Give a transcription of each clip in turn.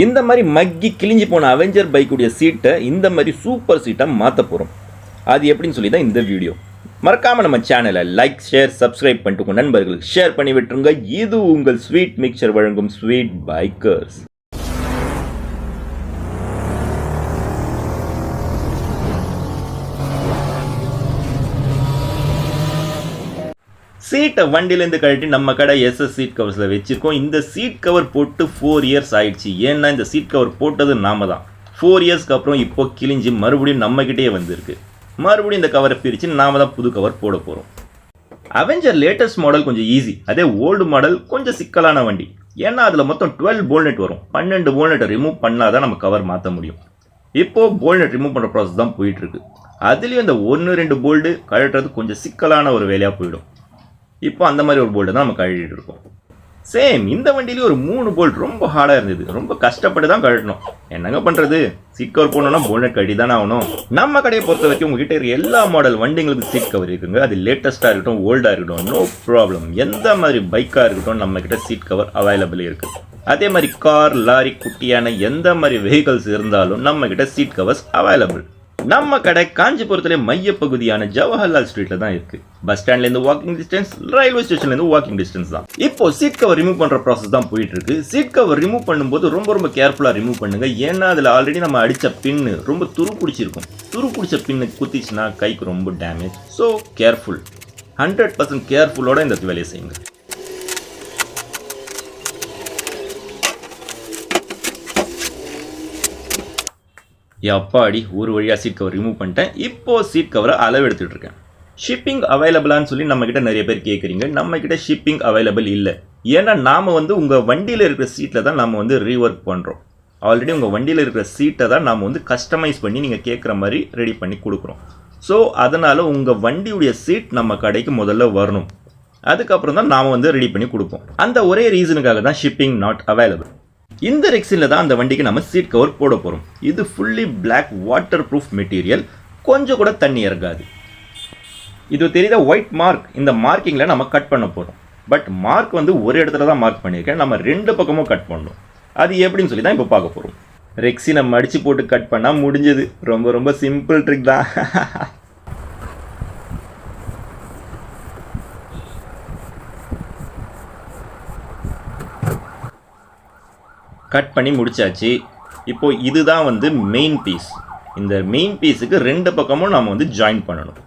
இந்த மாதிரி மக்கி கிழிஞ்சி போன அவெஞ்சர் பைக்குடைய சீட்டை இந்த மாதிரி சூப்பர் சீட்டாக மாற்ற போகிறோம். அது எப்படின்னு சொல்லி தான் இந்த வீடியோ. மறக்காமல் நம்ம சேனலை லைக் ஷேர் சப்ஸ்கிரைப் பண்ணிட்டு உங்கள் நண்பர்களுக்கு ஷேர் பண்ணி விட்டுருங்க. இது உங்கள் ஸ்வீட் மிக்சர் வழங்கும் ஸ்வீட் பைக்கர்ஸ். சீட்டை வண்டியிலேருந்து கழட்டி நம்ம கடை எஸ்எஸ் சீட் கவர்ஸில் வச்சுருக்கோம். இந்த சீட் கவர் போட்டு 4 years ஆயிடுச்சு. ஏன்னா இந்த சீட் கவர் போட்டது நாம தான். 4 yearsக்கு அப்புறம் இப்போ கிழிஞ்சு மறுபடியும் நம்மக்கிட்டே வந்திருக்கு. மறுபடியும் இந்த கவரை பிரித்து நாம தான் புது கவர் போட போகிறோம். அவெஞ்சர் லேட்டஸ்ட் மாடல் கொஞ்சம் ஈஸி. அதே ஓல்டு மாடல் கொஞ்சம் சிக்கலான வண்டி. ஏன்னா அதில் மொத்தம் 12 போல்நெட் வரும். 12 போல்நெட்டை ரிமூவ் பண்ணால் தான் நம்ம கவர் மாற்ற முடியும். இப்போது போல்நெட் ரிமூவ் பண்ணுற ப்ராசஸ் தான் போயிட்டுருக்கு. அதுலேயும் இந்த 1-2 போல்டு கழட்டுறது கொஞ்சம் சிக்கலான ஒரு வேலையாக போயிடும். இப்போ அந்த மாதிரி ஒரு போல்டு தான் நம்ம கழட்டிட்டு இருக்கோம். சேம் இந்த வண்டியிலேயே ஒரு 3 போல்ட் ரொம்ப ஹார்டாக இருந்தது. ரொம்ப கஷ்டப்பட்டு தான் கழட்டணும். என்னங்க பண்ணுறது, சீட் கவர் போடணும்னா போல்நெட் கழட்டி தானே ஆகணும். நம்ம கடையை பொறுத்த வரைக்கும் உங்ககிட்ட இருக்க எல்லா மாடல் வண்டிங்களுக்கு சீட் கவர் இருக்குங்க. அது லேட்டஸ்ட்டாக இருக்கட்டும் ஓல்டாக இருக்கட்டும் நோ ப்ராப்ளம். எந்த மாதிரி பைக்காக இருக்கட்டும் நம்மக்கிட்ட சீட் கவர் அவைலபிள் இருக்குது. அதே மாதிரி கார் லாரி குட்டியான எந்த மாதிரி வெஹிக்கல்ஸ் இருந்தாலும் நம்மக்கிட்ட சீட் கவர்ஸ் அவைலபிள். நம்ம கடை காஞ்சிபுரத்திலே மையப்பகுதியான ஜவஹர்லால் ஸ்ட்ரீட்ல தான் இருக்கு. பஸ் ஸ்டாண்ட்ல இருந்து வாக்கிங் டிஸ்டன்ஸ், ரயில்வே ஸ்டேஷன்ல இருந்து வாக்கிங் டிஸ்டன்ஸ் தான். இப்போ சீட் கவர் ரிமூவ் பண்ற ப்ராசஸ் தான் போயிட்டு இருக்கு. சீட் கவர் ரிமூவ் பண்ணும்போது ரொம்ப கேர்ஃபுல்லா ரிமூவ் பண்ணுங்க. ஏன்னா அதுல ஆல்ரெடி நம்ம அடிச்ச பின்னு ரொம்ப துரு பிடிச்சிருக்கும். துரு பிடிச்ச பின்னு குத்திச்சுன்னா கைக்கு ரொம்ப டேமேஜ். ஸோ கேர்ஃபுல், 100% கேர்ஃபுல்லோட இந்த வேலையை செய்யுங்க. அப்பாடி ஒரு வழியாக சீட் கவர் ரிமூவ் பண்ணிட்டேன். இப்போது சீட் கவரை அளவு எடுத்துகிட்டு இருக்கேன். ஷிப்பிங் அவைலபிளான்னு சொல்லி நம்மக்கிட்ட நிறைய பேர் கேட்குறீங்க. நம்மக்கிட்ட ஷிப்பிங் அவைலபிள் இல்லை. ஏன்னா நாம் உங்கள் வண்டியில் இருக்கிற சீட்டில் தான் நாம் ரீஒர்க் பண்ணுறோம். ஆல்ரெடி உங்கள் வண்டியில் இருக்கிற சீட்டை தான் நாம் கஸ்டமைஸ் பண்ணி நீங்கள் கேட்குற மாதிரி ரெடி பண்ணி கொடுக்குறோம். ஸோ அதனால் உங்கள் வண்டியுடைய சீட் நம்ம கடைக்கு முதல்ல வரணும். அதுக்கப்புறம் தான் நாம் ரெடி பண்ணி கொடுப்போம். அந்த ஒரே ரீசனுக்காக தான் ஷிப்பிங் நாட் அவைலபிள். இந்த ரெக்ஸில் தான் அந்த வண்டிக்கு நம்ம சீட் கவர் போட போகிறோம். இது fully black waterproof material. கொஞ்சம் கூட தண்ணி இறங்காது. இது தெரியுத ஒயிட் மார்க். இந்த மார்க்கிங்கில் நம்ம கட் பண்ண போகிறோம். பட் மார்க் ஒரு இடத்துல தான் மார்க் பண்ணியிருக்கேன். நம்ம 2 பக்கமும் கட் பண்ணணும். அது எப்படின்னு சொல்லி தான் இப்போ பார்க்க போகிறோம். ரெக்ஸினை மடித்து போட்டு கட் பண்ணால் முடிஞ்சது. ரொம்ப சிம்பிள் ட்ரிக் தான். கட் பண்ணி முடிச்சாச்சு. இப்போது இதுதான் மெயின் பீஸ். இந்த மெயின் பீஸுக்கு 2 பக்கமும் நம்ம ஜாயின் பண்ணணும்.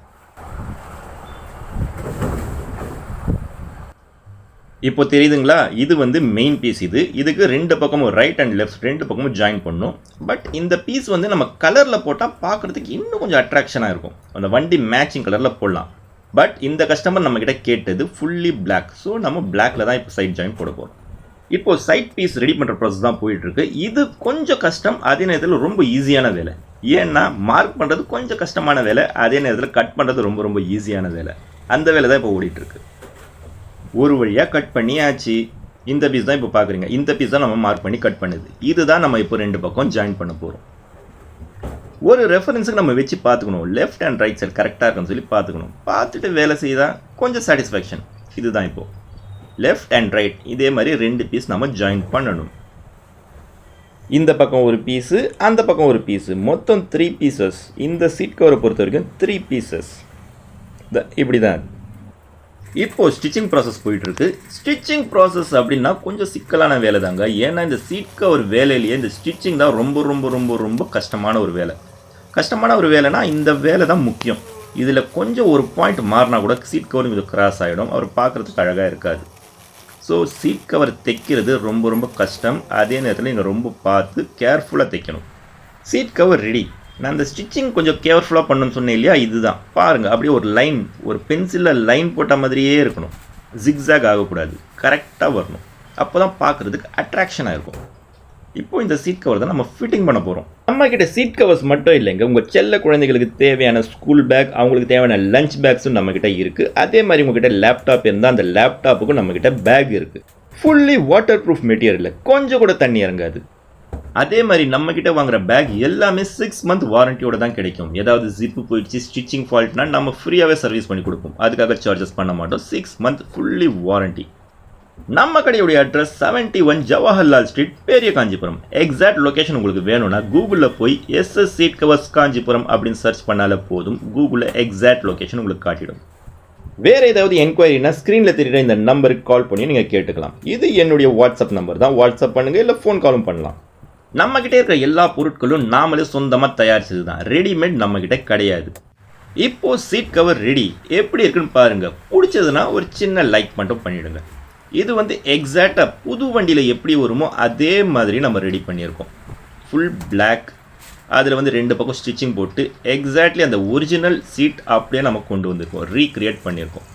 இப்போ தெரியுதுங்களா, இது மெயின் பீஸ். இதுக்கு 2 பக்கமும் ரைட் அண்ட் லெஃப்ட் 2 பக்கமும் ஜாயின் பண்ணணும். பட் இந்த பீஸ் நம்ம கலரில் போட்டால் பார்க்குறதுக்கு இன்னும் கொஞ்சம் அட்ராக்ஷனாக இருக்கும். அந்த வண்டி மேட்சிங் கலரில் போடலாம். பட் இந்த கஸ்டமர் நம்மக்கிட்ட கேட்டது ஃபுல்லி பிளாக். ஸோ நம்ம பிளாக்ல தான் இப்போ சைட் ஜாயின் போட போகிறோம். இப்போது சைட் பீஸ் ரெடி பண்ணுற ப்ராசஸ் தான் போயிட்டுருக்கு. இது கொஞ்சம் கஷ்டம், அதே நேரத்தில் ரொம்ப ஈஸியான வேலை. ஏன்னா மார்க் பண்ணுறது கொஞ்சம் கஷ்டமான வேலை, அதே நேரத்தில் கட் பண்ணுறது ரொம்ப ஈஸியான வேலை. அந்த வேலை தான் இப்போ ஓடிட்டுருக்கு. ஒரு வழியாக கட் பண்ணியாச்சு. இந்த பீஸ் தான் இப்போ பார்க்குறீங்க. இந்த பீஸ் தான் நம்ம மார்க் பண்ணி கட் பண்ணுது. இதுதான் நம்ம இப்போ 2 பக்கம் ஜாயின் பண்ண போகிறோம். ஒரு ரெஃபரன்ஸுக்கு நம்ம வச்சு பார்த்துக்கணும். லெஃப்ட் அண்ட் ரைட் சைடு கரெக்டாக இருக்குன்னு சொல்லி பார்த்துக்கணும். பார்த்துட்டு வேலை செய்தால் கொஞ்சம் சாட்டிஸ்ஃபேக்ஷன். இதுதான் இப்போது லெஃப்ட் அண்ட் ரைட் இதே மாதிரி 2 பீஸ் நம்ம ஜாயின் பண்ணணும். இந்த பக்கம் ஒரு பீஸு, அந்த பக்கம் ஒரு பீஸு, மொத்தம் 3 பீசஸ். இந்த சீட் கவரை பொறுத்த வரைக்கும் 3 பீசஸ். இப்படி தான். இப்போது ஸ்டிச்சிங் ப்ராசஸ் போயிட்டுருக்கு. ஸ்டிச்சிங் ப்ராசஸ் அப்படின்னா கொஞ்சம் சிக்கலான வேலை தாங்க. ஏன்னா இந்த சீட் கவர் வேலையிலேயே இந்த ஸ்டிச்சிங் தான் ரொம்ப கஷ்டமான ஒரு வேலை. கஷ்டமான ஒரு வேலைனா இந்த வேலை தான் முக்கியம். இதில் கொஞ்சம் ஒரு பாயிண்ட் மாறினா கூட சீட் கவர் இது கிராஸ் ஆகிடும். அவர் பார்க்குறதுக்கு அழகாக இருக்காது. ஸோ சீட் கவர் தைக்கிறது ரொம்ப கஷ்டம். அதே நேரத்தில் நீங்கள் ரொம்ப பார்த்து கேர்ஃபுல்லாக தைக்கணும். Seat cover ready. நான் அந்த ஸ்டிச்சிங் கொஞ்சம் கேர்ஃபுல்லாக பண்ணணும்னு சொன்னேன் இல்லையா, இதுதான் பாருங்கள். அப்படியே ஒரு லைன், ஒரு பென்சிலில் லைன் போட்ட மாதிரியே இருக்கணும். ஜிக்ஸாக் ஆகக்கூடாது, கரெக்டாக வரணும். அப்போ தான் பார்க்குறதுக்கு அட்ராக்ஷனாக இருக்கும். இப்போ இந்த சீட் கவர் தான் நம்ம ஃபிட்டிங் பண்ண போகிறோம். நம்மக்கிட்ட சீட் கவர்ஸ் மட்டும் இல்லைங்க, உங்கள் செல்ல குழந்தைகளுக்கு தேவையான ஸ்கூல் பேக், அவங்களுக்கு தேவையான லஞ்ச் பேக்ஸும் நம்மக்கிட்ட இருக்குது. அதே மாதிரி உங்ககிட்ட லேப்டாப் இருந்தால் அந்த லேப்டாப்புக்கும் நம்மக்கிட்ட பேக் இருக்குது. ஃபுல்லி வாட்டர் ப்ரூஃப் மெட்டீரியல், கொஞ்சம் கூட தண்ணி இறங்காது. அதே மாதிரி நம்மக்கிட்ட வாங்குற பேக் எல்லாமே 6 month வாரண்டியோட தான் கிடைக்கும். ஏதாவது ஜிப்பு போயிடுச்சு, ஸ்டிச்சிங் ஃபால்ட்னா நம்ம ஃப்ரீயாகவே சர்வீஸ் பண்ணி கொடுப்போம். அதுக்காக சார்ஜஸ் பண்ண மாட்டோம். 6 month ஃபுல்லி வாரண்டி. நம்ம கடையுடைய அட்ரஸ் 71 ஜவஹர்லால் ஸ்ட்ரீட், பெரிய காஞ்சிபுரம். எக்ஸாக்ட் லொகேஷன் உங்களுக்கு வேணும்னா கூகுளில் போய் SS சீட் கவர்ஸ் காஞ்சிபுரம் அப்படின்னு சர்ச் பண்ணாலே போதும். கூகுளில் எக்ஸாக்ட் லொகேஷன் உங்களுக்கு காட்டிடும். வேறு ஏதாவது என்கொயரினா ஸ்க்ரீனில் தெரியுற இந்த நம்பருக்கு கால் பண்ணி நீங்கள் கேட்டுக்கலாம். இது என்னுடைய வாட்ஸ்அப் நம்பர் தான். வாட்ஸ்அப் பண்ணுங்கள், இல்லை ஃபோன் காலும் பண்ணலாம். நம்மக்கிட்டே இருக்கிற எல்லா பொருட்களும் நாமளே சொந்தமாக தயாரிச்சது தான். ரெடிமேட் நம்மக்கிட்ட கிடையாது. இப்போது சீட் கவர் ரெடி. எப்படி இருக்குன்னு பாருங்கள். பிடிச்சதுன்னா ஒரு சின்ன லைக் மட்டும் பண்ணிவிடுங்க. இது வந்து எக்ஸாக்டாக புது வண்டியில் எப்படி வருமோ அதே மாதிரி நம்ம ரெடி பண்ணியிருக்கோம். ஃபுல் பிளாக், அதில் வந்து 2 பக்கம் ஸ்டிச்சிங் போட்டு எக்ஸாக்ட்லி அந்த ஒரிஜினல் சீட் அப்படியே நம்ம கொண்டு வந்திருக்கோம், ரீக்ரியேட் பண்ணியிருக்கோம்.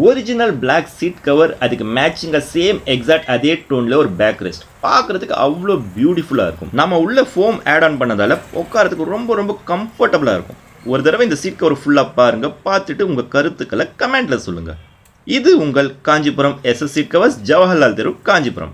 ஒரிஜினல் பிளாக் சீட் கவர், அதுக்கு மேட்சிங்காக சேம் எக்ஸாக்ட் அதே டோனில் ஒரு பேக் ரெஸ்ட். பார்க்குறதுக்கு அவ்வளோ பியூட்டிஃபுல்லாக இருக்கும். நம்ம உள்ள ஃபோம் ஆட் ஆன் பண்ணதால் உட்காரத்துக்கு ரொம்ப ரொம்ப கம்ஃபர்டபுளாக இருக்கும். ஒரு தடவை இந்த சீட் கவர் ஃபுல்லாக பாருங்கள். பார்த்துட்டு உங்கள் கருத்துக்களை கமெண்ட்டில் சொல்லுங்கள். இது உங்கள் Kanchipuram SS seat covers, Jawaharlal தெரு, காஞ்சிபுரம்.